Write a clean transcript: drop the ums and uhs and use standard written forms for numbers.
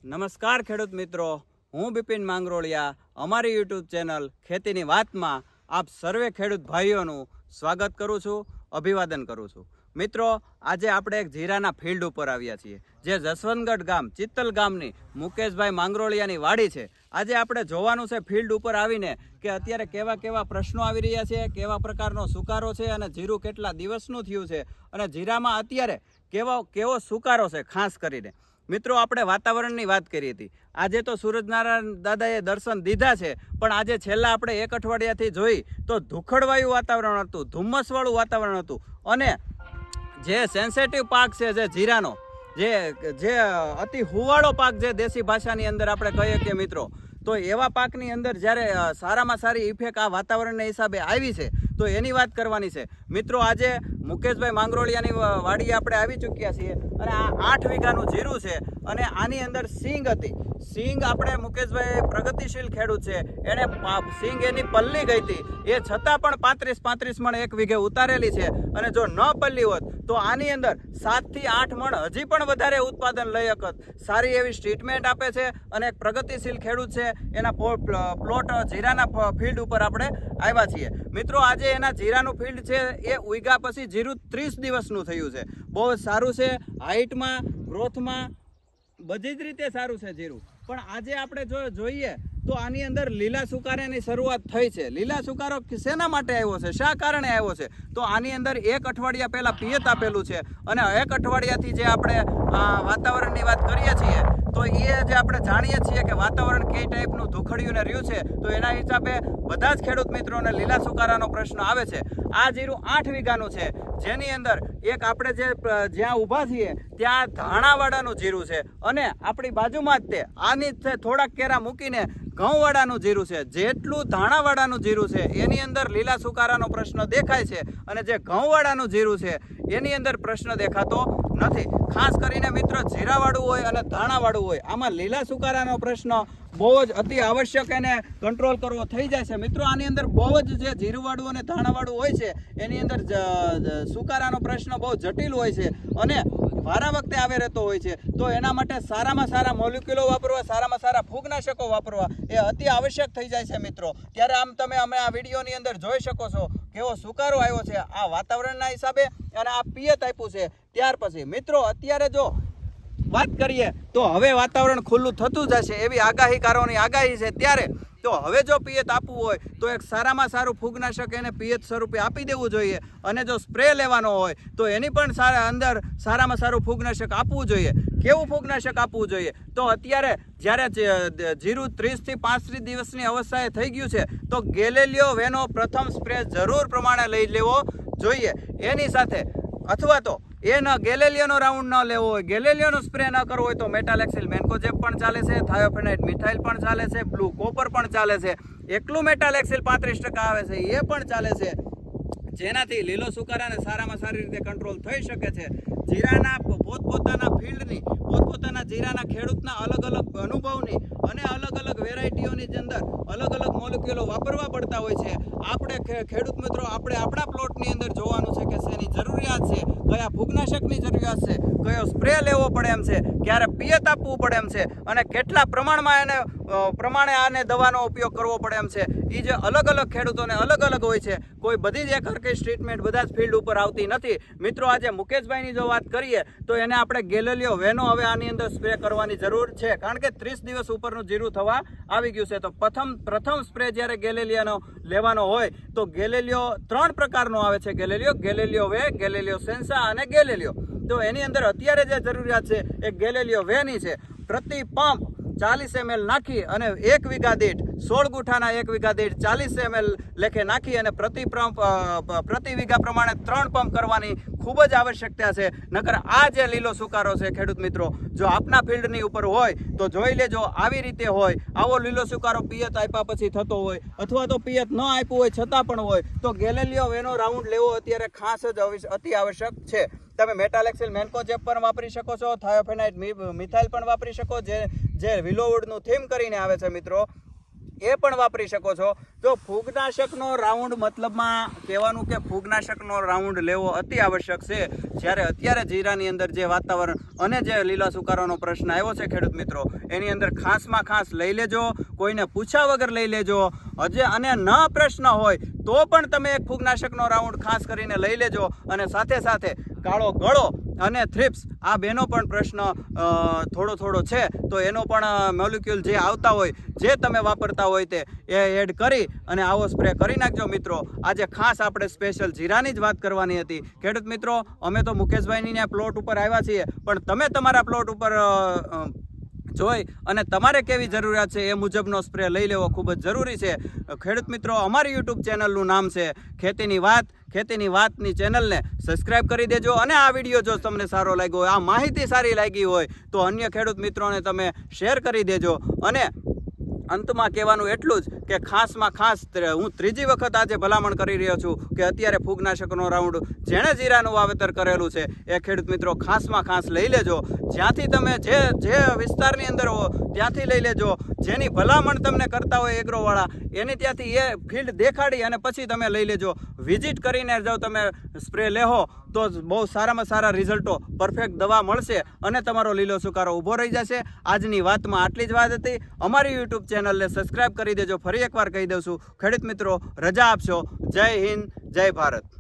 નમસ્કાર ખેડૂત મિત્રો, હું બિપિન માંગરોળિયા અમારી યુટ્યુબ ચેનલ ખેતીની વાતમાં આપ સર્વે ખેડૂત ભાઈઓનું સ્વાગત કરું છું, અભિવાદન કરું છું. મિત્રો, આજે આપણે એક જીરાના ફિલ્ડ ઉપર આવ્યા છીએ, જે જસવંતગઢ ગામ ચિત્તલ ગામની મુકેશભાઈ માંગરોળિયાની વાડી છે. આજે આપણે જોવાનું છે ફિલ્ડ ઉપર આવીને કે અત્યારે કેવા કેવા પ્રશ્નો આવી રહ્યા છે, કેવા પ્રકારનો સુકારો છે અને જીરું કેટલા દિવસનું થયું છે અને જીરામાં અત્યારે કેવો સુકારો છે. ખાસ કરીને મિત્રો, આપણે વાતાવરણની વાત કરી હતી. આજે તો સૂરજનારાયણ દાદાએ દર્શન દીધા છે, પણ આજે છેલ્લા આપણે એક અઠવાડિયાથી જોઈ તો ધુખડવાયું વાતાવરણ હતું, ધુમ્મસવાળું વાતાવરણ હતું અને જે સેન્સિટિવ પાક છે જે જીરાનો, જે અતિ હુવાળો પાક, જે દેશી ભાષાની અંદર આપણે કહીએ કે મિત્રો, તો એવા પાકની અંદર જ્યારે સારામાં સારી ઇફેક્ટ આ વાતાવરણના હિસાબે આવી છે તો એની વાત કરવાની છે. મિત્રો, આજે મુકેશભાઈ માંગરોળિયાની વાડીએ આપણે આવી ચૂક્યા છીએ અને આ 8 વીઘાનું જીરું છે અને આની અંદર સિંગ હતી. સિંગ આપણે મુકેશભાઈ પ્રગતિશીલ ખેડૂત છે, એણે સિંગ એની પલ્લી ગઈ હતી, એ છતાં પણ 35 મણ એક વીઘે ઉતારેલી છે અને જો ન પલ્લી હોત તો આની અંદર 7 થી 8 મણ હજી પણ વધારે ઉત્પાદન લઈ શકત. સારી એવી ટ્રીટમેન્ટ આપે છે અને એક પ્રગતિશીલ ખેડૂત છે. એના પ્લોટ જીરાના ફિલ્ડ ઉપર આપણે આવ્યા છીએ. મિત્રો, આજે એના જીરાનું ફિલ્ડ છે એ ઉગ્યા પછી જીરું 30 દિવસનું થયું છે. બહુ સારું છે, હાઇટમાં, ગ્રોથમાં, બધી જ રીતે સારું છે જીરું. પણ આજે આપણે જો જોઈએ તો આની અંદર લીલા સુકારાની શરૂઆત થઈ છે. લીલા સુકારો શેના માટે આવ્યો છે, શા કારણે આવ્યો છે? તો આની અંદર એક અઠવાડિયા પહેલાં પિયત આપેલું છે અને એક અઠવાડિયાથી જે આપણે વાતાવરણની વાત કરીએ છીએ તો એ જે આપણે જાણીએ છીએ કે વાતાવરણ કઈ ટાઈપનું ધુખડ્યું ને રહ્યું છે, તો એના હિસાબે બધા જ ખેડૂત મિત્રોને લીલા સુકારાનો પ્રશ્ન આવે છે. આ જીરું 8 વીઘાનું છે, જેની અંદર એક આપણે જ્યાં ઊભા છીએ ત્યાં ધાણાવાડાનું જીરું છે અને આપણી બાજુમાં જ આની થોડાક કેરા મૂકીને ઘઉંવાડાનું જીરું છે. જેટલું ધાણાવાડાનું જીરું છે એની અંદર લીલા સુકારાનો પ્રશ્ન દેખાય છે અને જે ઘઉંવાડાનું જીરું છે એની અંદર પ્રશ્ન દેખાતો નથી. ખાસ કરીને મિત્રો, જીરાવાળું હોય અને ધાણાવાળું હોય, આમાં લીલા સુકારાનો પ્રશ્ન બહુ જ અતિ આવશ્યક એને કંટ્રોલ કરવો થઈ જાય છે. મિત્રો, આની અંદર બહુ જ જે જીરુવાળું અને ધાણાવાળું હોય છે એની અંદર સુકારાનો પ્રશ્ન બહુ જટિલ હોય છે અને વારા વખતે આવે રહેતો હોય છે. તો એના માટે સારામાં સારા મોલિક્યુલો વાપરવા, સારામાં સારા ફૂગનાશકો વાપરવા એ અતિ આવશ્યક થઈ જાય છે. મિત્રો, ત્યારે અમે આ વિડીયોની અંદર જોઈ શકો છો કેવો સુકારો આવ્યો છે આ વાતાવરણના હિસાબે અને આ પિયત આપ્યું છે. ત્યાર પછી મિત્રો, અત્યારે જો વાત કરીએ તો હવે વાતાવરણ ખુલ્લું થતું જશે એવી આગાહીકારોની આગાહી છે. ત્યારે તો હવે જો પિયત આપવું હોય તો એક સારામાં સારું ફૂગનાશક એને પિયત સ્વરૂપે આપી દેવું જોઈએ અને જો સ્પ્રે લેવાનો હોય તો એની પણ અંદર સારામાં સારું ફૂગનાશક આપવું જોઈએ. કેવું ફૂગનાશક આપવું જોઈએ? તો અત્યારે જ્યારે જીરું 30 થી 35 દિવસની અવસ્થાએ થઈ ગયું છે તો ગેલેલિયો વેનો પ્રથમ સ્પ્રે જરૂર પ્રમાણે લઈ લેવો જોઈએ. એની સાથે અથવા તો ગેલેલિયોનો રાઉન્ડ ન લેવો હોય, ગેલેલિયોનો સ્પ્રે ન કરવો હોય તો મેટાલેક્સિલ મેન્કોજેબ પણ ચાલે છે, થાયોફેનાઇટ મિથાઇલ પણ ચાલે છે, બ્લુ કોપર પણ ચાલે છે, એકલું મેટાલેક્સિલ 35% આવે છે એ પણ ચાલે છે, જેનાથી લીલો સુકારાને સારામાં સારી રીતે કંટ્રોલ થઈ શકે છે. જીરાના પોતપોતાના ફિલ્ડની, પોતપોતાના જીરાના ખેડૂતના અલગ અલગ અનુભવની અને અલગ અલગ વેરાયટીઓની અંદર અલગ અલગ મોલિક્યુલો વાપરવા પડતા હોય છે. આપણે ખેડૂત મિત્રો, આપણે આપણા પ્લોટની અંદર જોવાનું છે કે શેની જરૂરિયાત છે, કયા ફૂગનાશકની જરૂરિયાત છે, કયો સ્પ્રે લેવો પડે એમ છે, ક્યારે પિયત આપવું પડે એમ છે અને કેટલા પ્રમાણમાં પ્રમાણે આને દવાનો ઉપયોગ કરવો પડે એમ છે. એ જે અલગ અલગ ખેડૂતોને અલગ અલગ હોય છે. કોઈ બધી જ એકરકીશ ટ્રીટમેન્ટ બધા જ ફિલ્ડ ઉપર આવતી નથી. મિત્રો, આજે મુકેશભાઈની જો વાત કરીએ તો એને આપણે ગેલેલિયો વેનો હવે આની અંદર સ્પ્રે કરવાની જરૂર છે, કારણ કે 30 દિવસ ઉપરનું જીરું થવા આવી ગયું છે. તો પ્રથમ સ્પ્રે જ્યારે ગેલેલિયાનો લેવાનો હોય તો ગેલેલિયો 3 પ્રકારનો આવે છે. ગેલેલિયો વે, ગેલેલિયો સેન્સા અને ગેલેલિયો. તો એની અંદર અત્યારે જે જરૂરિયાત છે એ ગેલેલિયો વેની છે. પ્રતિ પંપ 40 ml નાખી અને 1 વીઘા દીઠ 16 ગુઠાના 1 વીઘા દીઠ 40 ml લેખે નાખી અને પ્રતિ વીઘા પ્રમાણે 3 પંપ કરવાની ખૂબ જ આવશ્યકતા છે. નકર આ જે લીલો સુકારો છે ખેડૂત મિત્રો, જો આપના ફિલ્ડની ઉપર હોય તો જોઈ લેજો આવી રીતે હોય. આવો લીલો સુકારો પિયત આપ્યા પછી થતો હોય અથવા તો પિયત ન આપ્યું હોય છતાં પણ હોય તો ગેલેલિયો વેનો રાઉન્ડ લેવો અત્યારે ખાસ જ અતિ આવશ્યક છે. તમે મેટાલેક્સિલ મેન્કોજેબ પણ વાપરી શકો છો, થાયોફેનાઇટ મિથાઇલ પણ વાપરી શકો, જે વિલોવુડનું થીમ કરીને આવે છે મિત્રો. એ પણ વાપરી શકો છો. જો ફૂગનાશકનો રાઉન્ડ મતલબમાં કહેવાનું કે ફૂગનાશકનો રાઉન્ડ લેવો અતિ આવશ્યક છે. જ્યારે અત્યારે જીરાની અંદર જે વાતાવરણ અને જે લીલા સુકારાનો પ્રશ્ન આવ્યો છે ખેડૂત મિત્રો, એની અંદર ખાસમાં ખાસ લઈ લેજો, કોઈને પૂછ્યા વગર લઈ લેજો. હજે અને ન પ્રશ્ન હોય તો પણ તમે એક ફૂગનાશકનો રાઉન્ડ ખાસ કરીને લઈ લેજો. અને સાથે સાથે કાળો ગળો અને થ્રિપ્સ આ બેનો પણ પ્રશ્ન થોડો છે, તો એનો પણ મોલિક્યુલ જે આવતા હોય, જે તમે વાપરતા હોય તે એ એડ કરી અને આવો સ્પ્રે કરી નાખજો મિત્રો. આજે ખાસ આપણે સ્પેશિયલ જીરાની જ વાત કરવાની હતી. ખેડૂત મિત્રો, અમે તો મુકેશભાઈની પ્લોટ ઉપર આવ્યા છીએ, પણ તમે તમારા પ્લોટ ઉપર જોઈ અને તમારે કેવી જરૂરિયાત છે એ મુજબનો સ્પ્રે લઈ લેવો ખૂબ જ જરૂરી છે. ખેડૂત મિત્રો, અમારી યુટ્યુબ ચેનલનું નામ છે ખેતીની વાત. ખેતીની વાતની ચેનલને સબસ્ક્રાઇબ કરી દેજો. અને આ વિડીયો જો તમને સારો લાગ્યો હોય, આ માહિતી સારી લાગી હોય, તો અન્ય ખેડૂત મિત્રોને તમે શેર કરી દેજો. અને અંતમાં કહેવાનું એટલું જ કે ખાસમાં ખાસ હું ત્રીજી વખત આજે ભલામણ કરી રહ્યો છું કે અત્યારે ફૂગનાશકનો રાઉન્ડ જેણે જીરાનું વાવેતર કરેલું છે એ ખેડૂત મિત્રો ખાસમાં ખાસ લઈ લેજો. જ્યાંથી તમે જે વિસ્તારની અંદર હો ત્યાંથી લઈ લેજો. જેની ભલામણ તમને કરતા હોય એગ્રોવાળા, એની ત્યાંથી એ ફિલ્ડ દેખાડી અને પછી તમે લઈ લેજો. વિઝિટ કરીને જો તમે સ્પ્રે લેહો તો બહુ સારામાં સારા રિઝલ્ટો, પરફેક્ટ દવા મળશે અને તમારો લીલો સુકારો ઊભો રહી જશે. આજની વાતમાં આટલી જ વાત હતી. અમારી યુટ્યુબ ચેનલને સબસ્ક્રાઇબ કરી દેજો. ફરી એકવાર કહી દઉં છું, ખેડૂત મિત્રો રજા આપશો. જય હિન્દ, જય ભારત.